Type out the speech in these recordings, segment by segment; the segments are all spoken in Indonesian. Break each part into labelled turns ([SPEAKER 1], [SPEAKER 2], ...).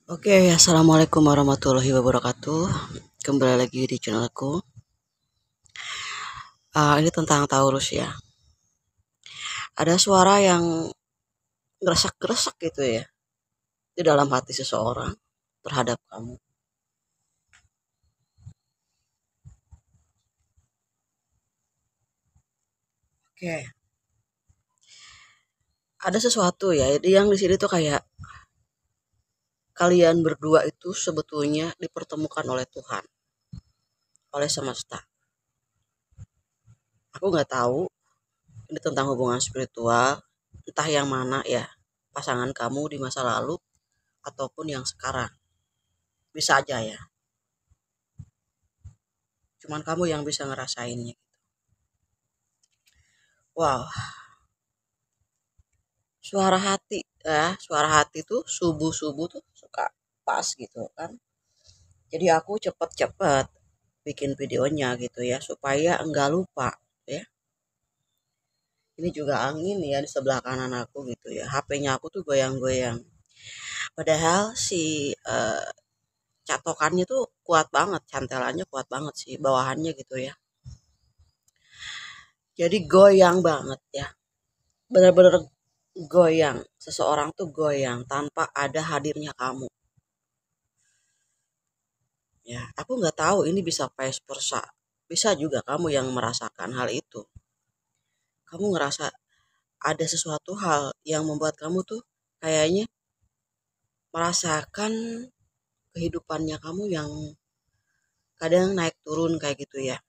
[SPEAKER 1] Oke, assalamualaikum warahmatullahi wabarakatuh. Kembali lagi di channelku. Ini tentang Taurus ya. Ada suara yang gresek-gresek gitu ya di dalam hati seseorang terhadap kamu. Oke, ada sesuatu ya. Yang di sini tuh kayak kalian berdua itu sebetulnya dipertemukan oleh Tuhan, oleh semesta. Aku nggak tahu ini tentang hubungan spiritual, entah yang mana ya, pasangan kamu di masa lalu ataupun yang sekarang. Bisa aja ya. Cuman kamu yang bisa ngerasainnya. Wow, suara hati tuh subuh-subuh tuh suka pas gitu kan. Jadi aku cepet-cepet bikin videonya gitu ya supaya enggak lupa ya. Ini juga angin ya di sebelah kanan aku gitu ya. HP-nya aku tuh goyang-goyang. Padahal si catokannya tuh kuat banget, cantelannya kuat banget sih bawahannya gitu ya. Jadi goyang banget ya. Bener-bener goyang. Seseorang tuh goyang tanpa ada hadirnya kamu. Ya, aku nggak tahu ini bisa vice versa. Bisa juga kamu yang merasakan hal itu. Kamu ngerasa ada sesuatu hal yang membuat kamu tuh kayaknya merasakan kehidupannya kamu yang kadang naik turun kayak gitu ya.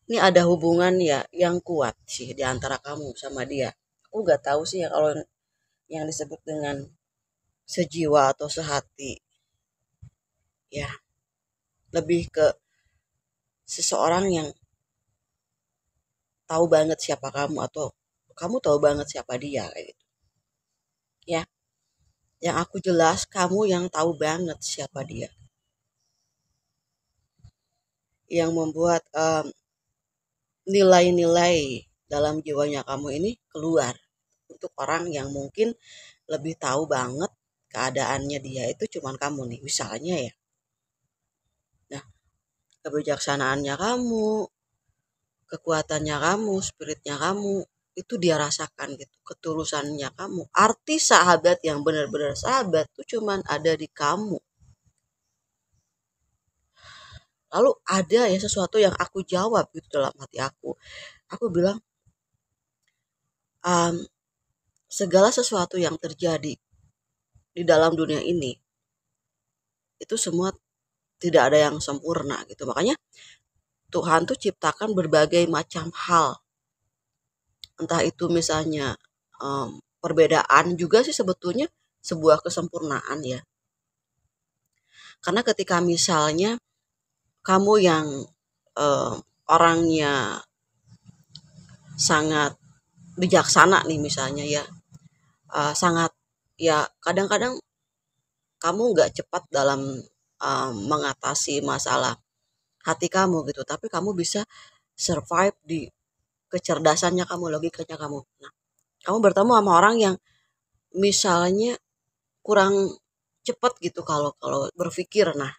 [SPEAKER 1] Ini ada hubungan ya yang kuat sih di antara kamu sama dia. Aku nggak tahu sih ya kalau yang disebut dengan sejiwa atau sehati. Ya, lebih ke seseorang yang tahu banget siapa kamu atau kamu tahu banget siapa dia kayak gitu. Ya, yang aku jelas kamu yang tahu banget siapa dia. Yang membuat nilai-nilai dalam jiwanya kamu ini keluar untuk orang yang mungkin lebih tahu banget keadaannya dia itu cuman kamu nih misalnya ya. Nah, kebijaksanaannya kamu, kekuatannya kamu, spiritnya kamu itu dia rasakan gitu, ketulusannya kamu. Arti sahabat yang benar-benar sahabat tuh cuman ada di kamu. Lalu ada ya sesuatu yang aku jawab gitu dalam hati aku. Aku bilang, "Am, segala sesuatu yang terjadi di dalam dunia ini itu semua tidak ada yang sempurna gitu. Makanya Tuhan tuh ciptakan berbagai macam hal. Entah itu misalnya perbedaan juga sih sebetulnya sebuah kesempurnaan ya. Karena ketika misalnya kamu yang em, orangnya sangat bijaksana nih misalnya ya, sangat ya kadang-kadang kamu nggak cepat dalam mengatasi masalah hati kamu gitu, tapi kamu bisa survive di kecerdasannya kamu, logikanya kamu. Nah, kamu bertemu sama orang yang misalnya kurang cepat gitu kalau kalau berpikir. Nah,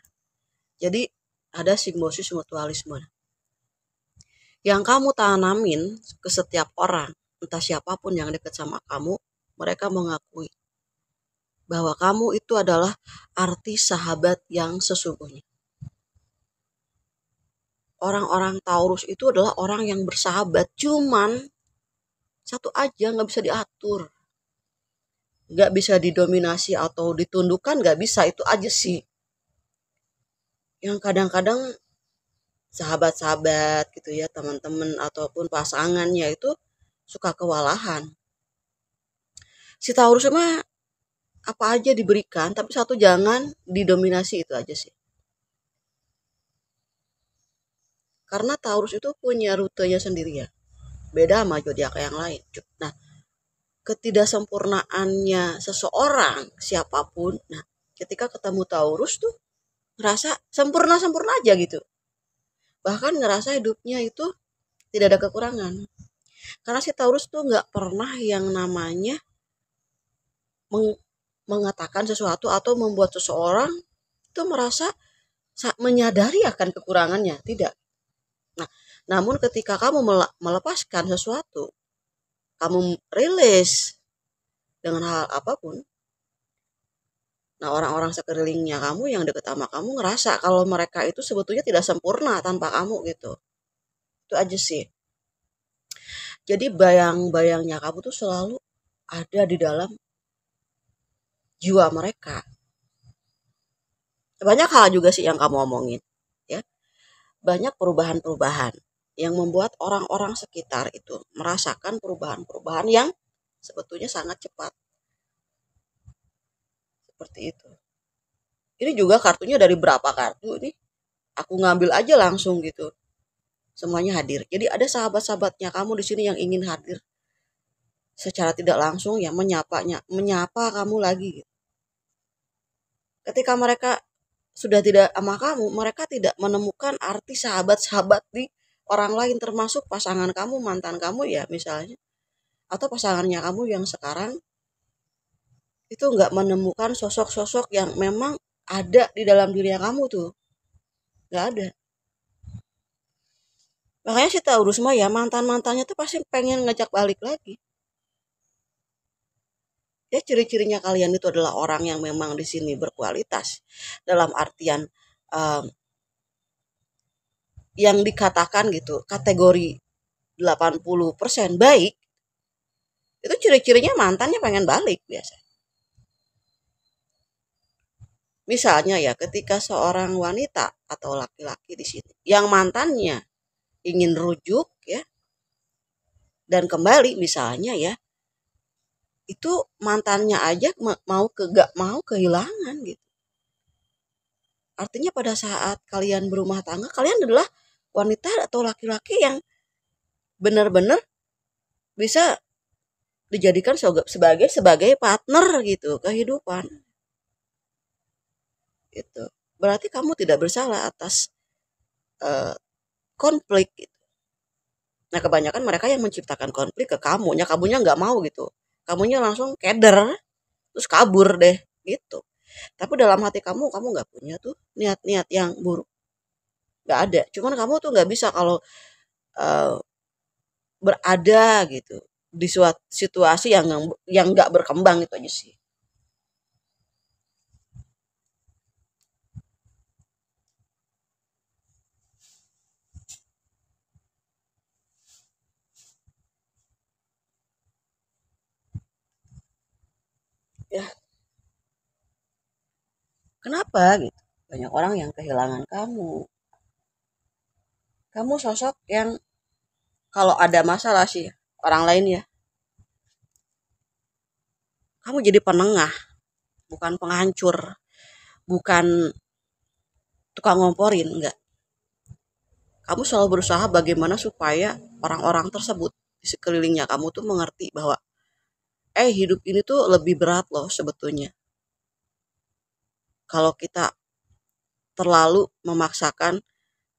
[SPEAKER 1] jadi ada simbiosis mutualisme yang kamu tanamin ke setiap orang, entah siapapun yang dekat sama kamu, mereka mengakui bahwa kamu itu adalah arti sahabat yang sesungguhnya. Orang-orang Taurus itu adalah orang yang bersahabat, cuman satu aja nggak bisa diatur, nggak bisa didominasi atau ditundukkan, nggak bisa itu aja sih. Yang kadang-kadang sahabat-sahabat gitu ya, teman-teman ataupun pasangannya itu suka kewalahan. Si Taurus mah apa aja diberikan, tapi satu jangan didominasi itu aja sih. Karena Taurus itu punya rutenya sendiri ya, beda sama zodiak yang lain. Nah, ketidaksempurnaannya seseorang siapapun, nah ketika ketemu Taurus tuh ngerasa sempurna-sempurna aja gitu. Bahkan ngerasa hidupnya itu tidak ada kekurangan. Karena si Taurus tuh nggak pernah yang namanya mengatakan sesuatu atau membuat seseorang itu merasa menyadari akan kekurangannya, tidak. Nah, namun ketika kamu melepaskan sesuatu, kamu rilis dengan hal apapun, nah orang-orang sekelilingnya kamu yang deket sama kamu ngerasa kalau mereka itu sebetulnya tidak sempurna tanpa kamu gitu. Itu aja sih. Jadi bayang-bayangnya kamu tuh selalu ada di dalam jiwa mereka. Banyak hal juga sih yang kamu omongin, ya. Banyak perubahan-perubahan yang membuat orang-orang sekitar itu merasakan perubahan-perubahan yang sebetulnya sangat cepat. Seperti itu. Ini juga kartunya dari berapa kartu nih? Aku ngambil aja langsung gitu. Semuanya hadir. Jadi ada sahabat-sahabatnya kamu di sini yang ingin hadir secara tidak langsung ya, menyapa kamu lagi gitu. Ketika mereka sudah tidak sama kamu, mereka tidak menemukan arti sahabat-sahabat di orang lain, termasuk pasangan kamu, mantan kamu ya misalnya, atau pasangannya kamu yang sekarang itu nggak menemukan sosok-sosok yang memang ada di dalam diri kamu tuh, nggak ada. Makanya si Taurus mah ya mantan-mantannya tuh pasti pengen ngajak balik lagi. Ya ciri-cirinya kalian itu adalah orang yang memang di sini berkualitas dalam artian um, yang dikatakan gitu kategori 80% baik, itu ciri-cirinya mantannya pengen balik biasa. Misalnya ya ketika seorang wanita atau laki-laki di sini yang mantannya ingin rujuk ya dan kembali misalnya ya, itu mantannya aja mau gak mau kehilangan gitu. Artinya pada saat kalian berumah tangga, kalian adalah wanita atau laki-laki yang benar-benar bisa dijadikan sebagai partner gitu kehidupan. Itu berarti kamu tidak bersalah atas eh, konflik gitu. Nah kebanyakan mereka yang menciptakan konflik ke kamunya nggak mau gitu, kamunya langsung keder terus kabur deh gitu. Tapi dalam hati kamu nggak punya tuh niat-niat yang buruk, nggak ada. Cuman kamu tuh nggak bisa kalau eh, berada gitu di suatu situasi yang nggak berkembang, itu aja sih. Ya kenapa gitu, banyak orang yang kehilangan kamu sosok yang kalau ada masalah sih orang lain ya, kamu jadi penengah, bukan penghancur, bukan tukang ngomporin, enggak. Kamu selalu berusaha bagaimana supaya orang-orang tersebut di sekelilingnya kamu tuh mengerti bahwa hidup ini tuh lebih berat loh sebetulnya. Kalau kita terlalu memaksakan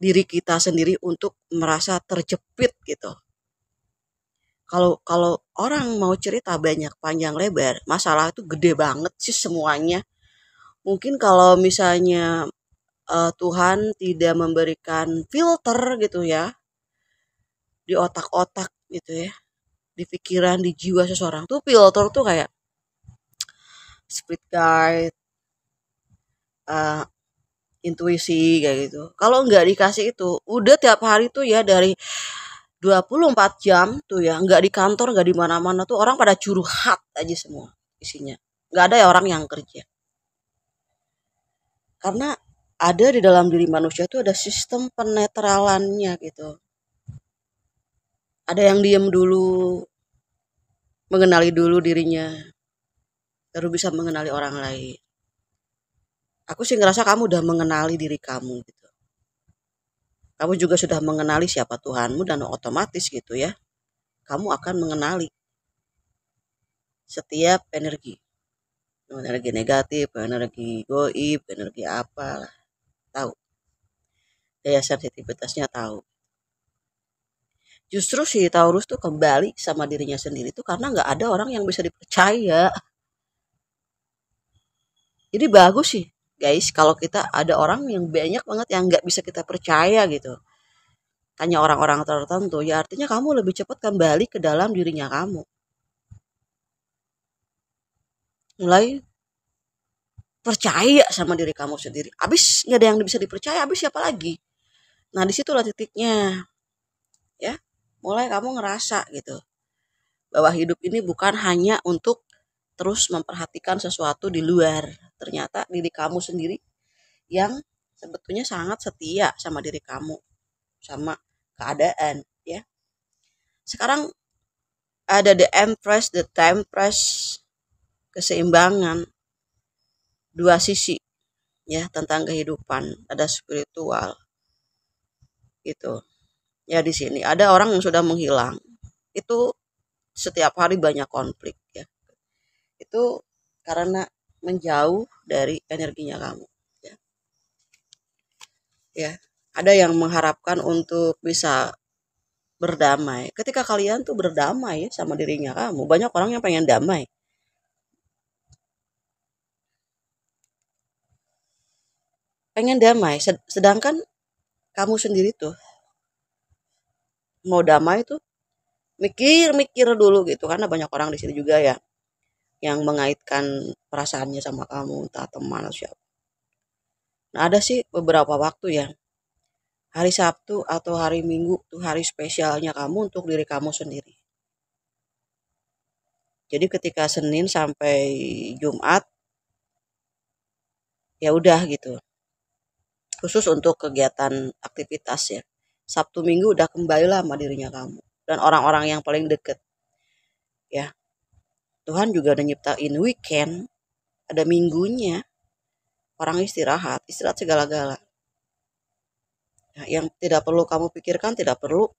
[SPEAKER 1] diri kita sendiri untuk merasa terjepit gitu. Kalau kalau orang mau cerita banyak panjang lebar, masalah itu gede banget sih semuanya. Mungkin kalau misalnya Tuhan tidak memberikan filter gitu ya di otak-otak gitu ya, di pikiran, di jiwa seseorang tuh filter tuh kayak spirit guide, eh, intuisi kayak gitu. Kalau nggak dikasih itu, udah tiap hari tuh ya dari 24 jam tuh ya, nggak di kantor, nggak di mana-mana tuh orang pada curhat aja semua isinya. Nggak ada ya orang yang kerja. Karena ada di dalam diri manusia tuh ada sistem penetralannya gitu. Ada yang diem dulu, mengenali dulu dirinya, baru bisa mengenali orang lain. Aku sih ngerasa kamu udah mengenali diri kamu gitu. Kamu juga sudah mengenali siapa Tuhanmu dan otomatis gitu ya. Kamu akan mengenali setiap energi. Energi negatif, energi goib, energi apa, tahu. Daya sensitivitasnya tahu. Justru si Taurus tuh kembali sama dirinya sendiri tuh karena nggak ada orang yang bisa dipercaya. Jadi bagus sih guys kalau kita ada orang yang banyak banget yang nggak bisa kita percaya gitu. Hanya orang-orang tertentu, ya artinya kamu lebih cepat kembali ke dalam dirinya kamu. Mulai percaya sama diri kamu sendiri. Abis nggak ada yang bisa dipercaya, abis siapa lagi? Nah disitulah titiknya, ya. Mulai kamu ngerasa gitu bahwa hidup ini bukan hanya untuk terus memperhatikan sesuatu di luar. Ternyata diri kamu sendiri yang sebetulnya sangat setia sama diri kamu, sama keadaan, ya. Sekarang ada the empress, the tempress, keseimbangan, dua sisi ya tentang kehidupan, ada spiritual gitu. Ya di sini ada orang yang sudah menghilang. Itu setiap hari banyak konflik ya. Itu karena menjauh dari energinya kamu ya. Ya. Ada yang mengharapkan untuk bisa berdamai. Ketika kalian tuh berdamai sama dirinya kamu, banyak orang yang pengen damai. Pengen damai, sedangkan kamu sendiri tuh mau damai tuh mikir-mikir dulu gitu karena banyak orang di sini juga ya yang mengaitkan perasaannya sama kamu entah teman atau siapa. Nah ada sih beberapa waktu ya hari Sabtu atau hari Minggu tuh hari spesialnya kamu untuk diri kamu sendiri. Jadi ketika Senin sampai Jumat ya udah gitu khusus untuk kegiatan aktivitas ya. Sabtu Minggu udah kembalilah sama dirinya kamu dan orang-orang yang paling deket ya. Tuhan juga udah nyiptain weekend, ada minggunya, orang istirahat, istirahat segala-gala. Nah, yang tidak perlu kamu pikirkan, tidak perlu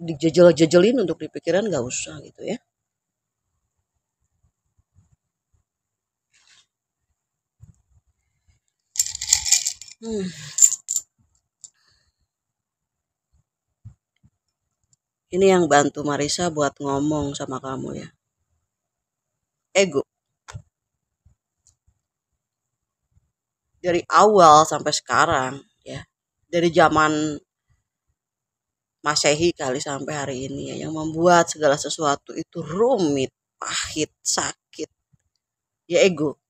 [SPEAKER 1] dijejel-jejelin untuk dipikiran, nggak usah gitu ya. Hmm, ini yang bantu Marisa buat ngomong sama kamu ya. Ego. Dari awal sampai sekarang ya. Dari zaman Masehi kali sampai hari ini ya, yang membuat segala sesuatu itu rumit, pahit, sakit. Ya ego.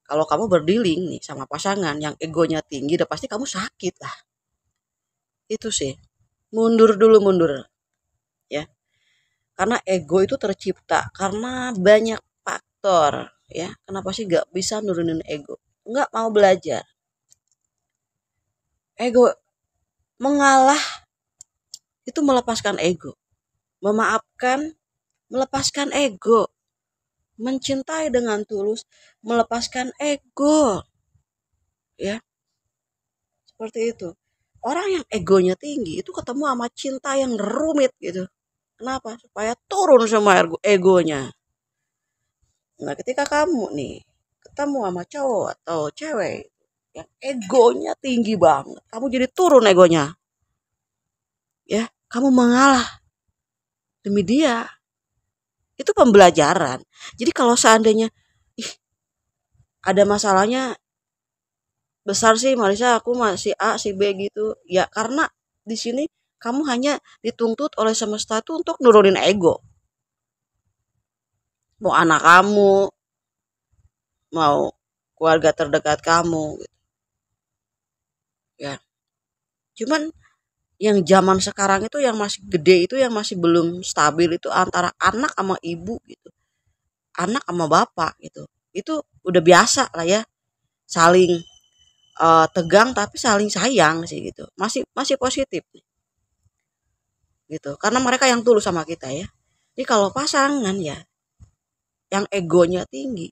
[SPEAKER 1] Kalau kamu berdiling nih sama pasangan yang egonya tinggi, udah pasti kamu sakit lah. Itu sih. Mundur dulu mundur ya. Karena ego itu tercipta karena banyak faktor ya. Kenapa sih gak bisa nurunin ego? Nggak mau belajar. Ego mengalah itu melepaskan ego. Memaafkan melepaskan ego. Mencintai dengan tulus melepaskan ego. Ya, seperti itu. Orang yang egonya tinggi itu ketemu sama cinta yang rumit gitu. Kenapa? Supaya turun semua egonya. Nah, ketika kamu nih ketemu sama cowok atau cewek yang egonya tinggi banget, kamu jadi turun egonya. Ya, kamu mengalah demi dia. Itu pembelajaran. Jadi kalau seandainya ih, ada masalahnya besar sih Marisa, aku masih A, si B gitu. Ya, karena di sini kamu hanya dituntut oleh semesta itu untuk nurunin ego. Mau anak kamu, mau keluarga terdekat kamu gitu. Ya. Cuman yang zaman sekarang itu yang masih gede itu yang masih belum stabil itu antara anak sama ibu gitu. Anak sama bapak gitu. Itu udah biasa lah ya. Saling tegang tapi saling sayang sih gitu. Masih masih positif gitu. Karena mereka yang tulus sama kita ya. Jadi kalau pasangan ya yang egonya tinggi,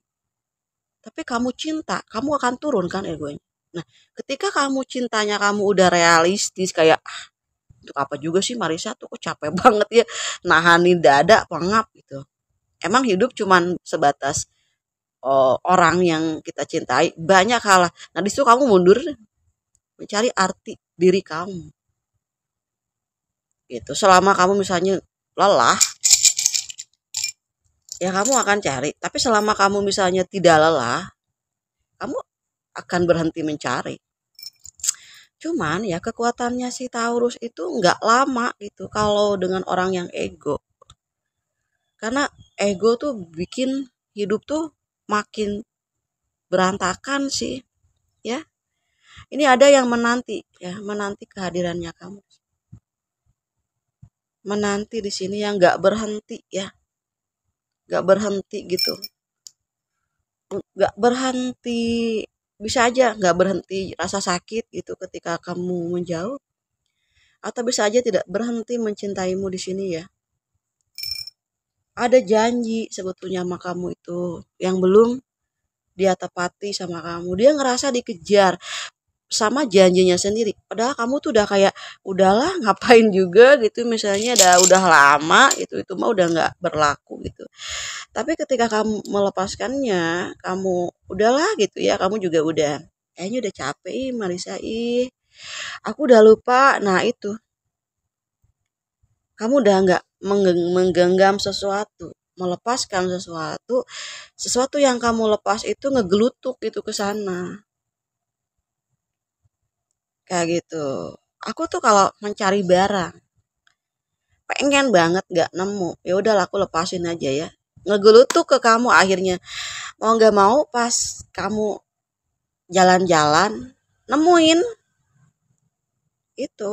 [SPEAKER 1] tapi kamu cinta, kamu akan turun kan egonya. Nah, ketika kamu cintanya kamu udah realistis kayak untuk apa juga sih Marisa tuh kok capek banget ya nahanin dada pengap gitu. Emang hidup cuman sebatas orang yang kita cintai banyak hal. Nah disitu kamu mundur mencari arti diri kamu gitu. Selama kamu misalnya lelah ya kamu akan cari. Tapi selama kamu misalnya tidak lelah, kamu akan berhenti mencari. Cuman ya kekuatannya si Taurus itu nggak lama gitu kalau dengan orang yang ego. Karena ego tuh bikin hidup tuh makin berantakan sih, ya. Ini ada yang menanti, ya, menanti kehadirannya kamu. Menanti di sini yang nggak berhenti, ya, nggak berhenti gitu, nggak berhenti. Bisa aja nggak berhenti rasa sakit gitu ketika kamu menjauh, atau bisa aja tidak berhenti mencintaimu di sini ya. Ada janji sebetulnya sama kamu itu yang belum dia tepati sama kamu. Dia ngerasa dikejar sama janjinya sendiri. Padahal kamu tuh udah kayak udahlah ngapain juga gitu, misalnya udah lama gitu, itu mah udah nggak berlaku gitu. Tapi ketika kamu melepaskannya, kamu udahlah gitu ya, kamu juga udah kayaknya udah capek ih Marisa ih. Aku udah lupa. Nah, itu kamu udah nggak menggenggam sesuatu, melepaskan sesuatu, sesuatu yang kamu lepas itu ngegelutuk gitu ke sana. Kayak gitu. Aku tuh kalau mencari barang, pengen banget nggak nemu, ya udah aku lepasin aja ya. Ngegelutuk ke kamu akhirnya. Mau nggak mau pas kamu jalan-jalan, nemuin itu.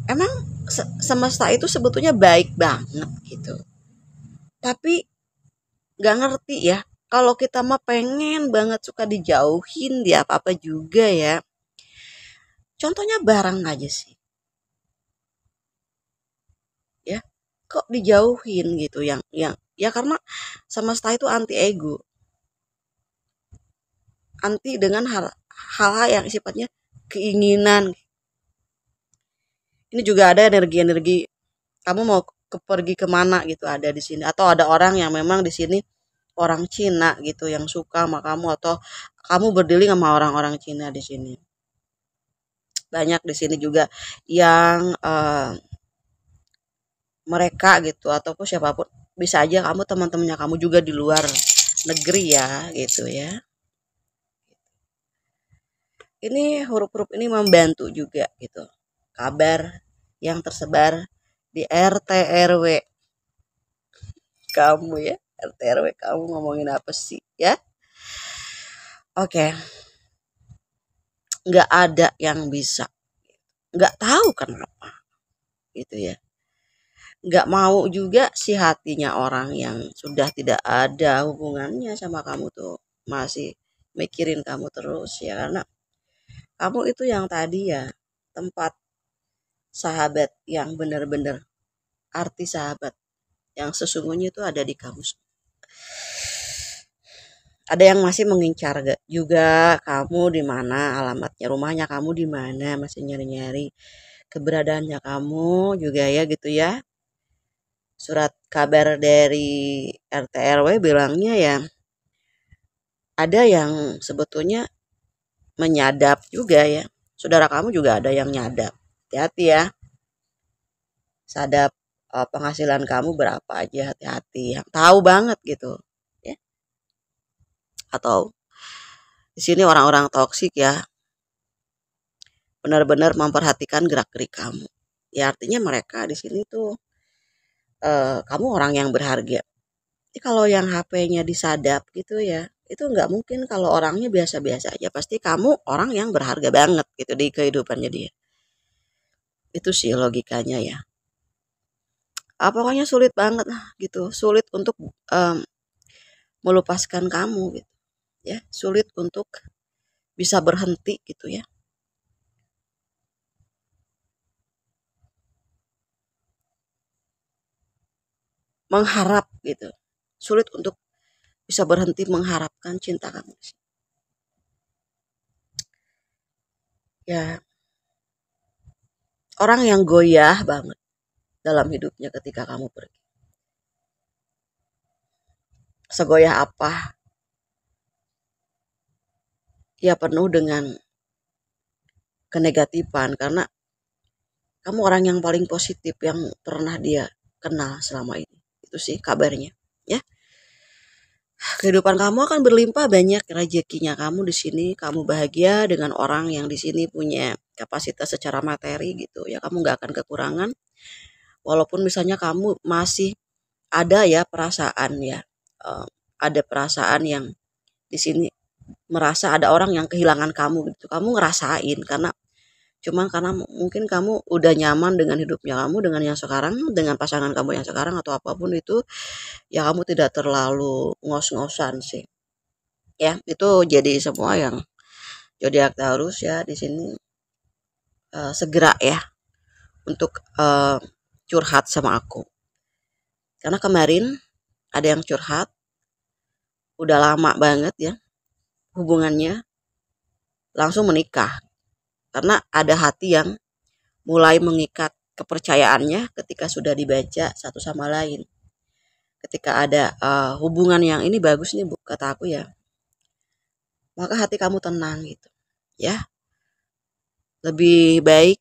[SPEAKER 1] Emang semesta itu sebetulnya baik banget gitu. Tapi nggak ngerti ya. Kalau kita mah pengen banget suka dijauhin dia apa-apa juga ya. Contohnya barang aja sih. Ya, kok dijauhin gitu yang ya karena semesta itu anti ego, anti dengan hal-hal yang sifatnya keinginan. Ini juga ada energi-energi kamu mau pergi kemana gitu ada di sini, atau ada orang yang memang di sini orang Cina gitu yang suka sama kamu, atau kamu berdealing sama orang-orang Cina di sini. Banyak di sini juga yang mereka gitu ataupun siapapun, bisa aja kamu teman-temannya kamu juga di luar negeri ya gitu ya. Ini huruf-huruf ini membantu juga gitu. Kabar yang tersebar di RT RW kamu ya. RT RW kamu ngomongin apa sih ya? Oke, nggak ada yang bisa. Nggak tahu kenapa gitu ya. Nggak mau juga si hatinya orang yang sudah tidak ada hubungannya sama kamu tuh masih mikirin kamu terus ya, karena kamu itu yang tadi ya, tempat sahabat yang benar-benar, arti sahabat yang sesungguhnya itu ada di kamu. Ada yang masih mengincar gak juga kamu di mana alamatnya, rumahnya kamu di mana, masih nyari-nyari keberadaannya kamu juga ya gitu ya. Surat kabar dari RT RW bilangnya ya ada yang sebetulnya menyadap juga ya. Saudara kamu juga ada yang nyadap. Hati-hati ya. Sadap penghasilan kamu berapa aja, hati-hati. Yang tahu banget gitu. Ya. Atau di sini orang-orang toksik ya benar-benar memperhatikan gerak-gerik kamu. Ya artinya mereka di sini tuh kamu orang yang berharga. Jadi kalau yang HP-nya disadap gitu ya, itu nggak mungkin kalau orangnya biasa-biasa aja. Pasti kamu orang yang berharga banget gitu di kehidupannya dia. Itu sih logikanya ya. Pokoknya sulit banget lah gitu. Sulit untuk em, melepaskan kamu gitu ya. Sulit untuk bisa berhenti gitu ya. Mengharap gitu. Sulit untuk bisa berhenti mengharapkan cinta kamu. Ya, orang yang goyah banget dalam hidupnya ketika kamu pergi. Segoyah apa? Ya penuh dengan kenegatifan karena kamu orang yang paling positif yang pernah dia kenal selama ini. Itu sih kabarnya. ya. Kehidupan kamu akan berlimpah banyak rezekinya kamu di sini, kamu bahagia dengan orang yang di sini punya kapasitas secara materi gitu ya, kamu nggak akan kekurangan. Walaupun misalnya kamu masih ada ya perasaan ya, eh, ada perasaan yang di sini merasa ada orang yang kehilangan kamu gitu, kamu ngerasain karena karena mungkin kamu udah nyaman dengan hidupnya kamu, dengan yang sekarang, dengan pasangan kamu yang sekarang atau apapun itu, ya kamu tidak terlalu ngos-ngosan sih. Ya, itu jadi semua yang zodiak Taurus ya di sini segera ya untuk curhat sama aku. Karena kemarin ada yang curhat udah lama banget ya hubungannya langsung menikah karena ada hati yang mulai mengikat kepercayaannya ketika sudah dibaca satu sama lain. Ketika ada hubungan yang ini bagus nih Bu, kata aku ya, maka hati kamu tenang gitu. Ya, lebih baik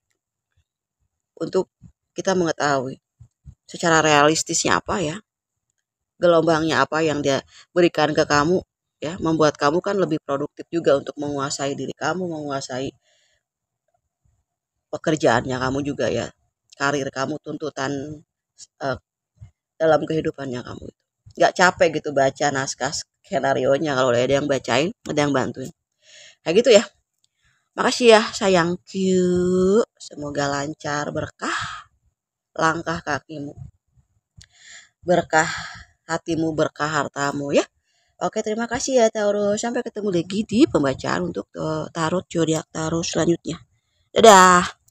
[SPEAKER 1] untuk kita mengetahui secara realistisnya apa ya, gelombangnya apa yang dia berikan ke kamu ya, membuat kamu kan lebih produktif juga untuk menguasai diri kamu, menguasai pekerjaannya kamu juga ya, karir kamu, tuntutan eh, dalam kehidupannya kamu itu. Nggak capek gitu baca naskah skenario nya, kalau ada yang bacain, ada yang bantuin. Kayak gitu ya. Makasih ya sayangku. Semoga lancar, berkah langkah kakimu, berkah hatimu, berkah hartamu ya. Oke, terima kasih ya Taurus. Sampai ketemu lagi di pembacaan untuk tarot zodiak Taurus selanjutnya. Dadah.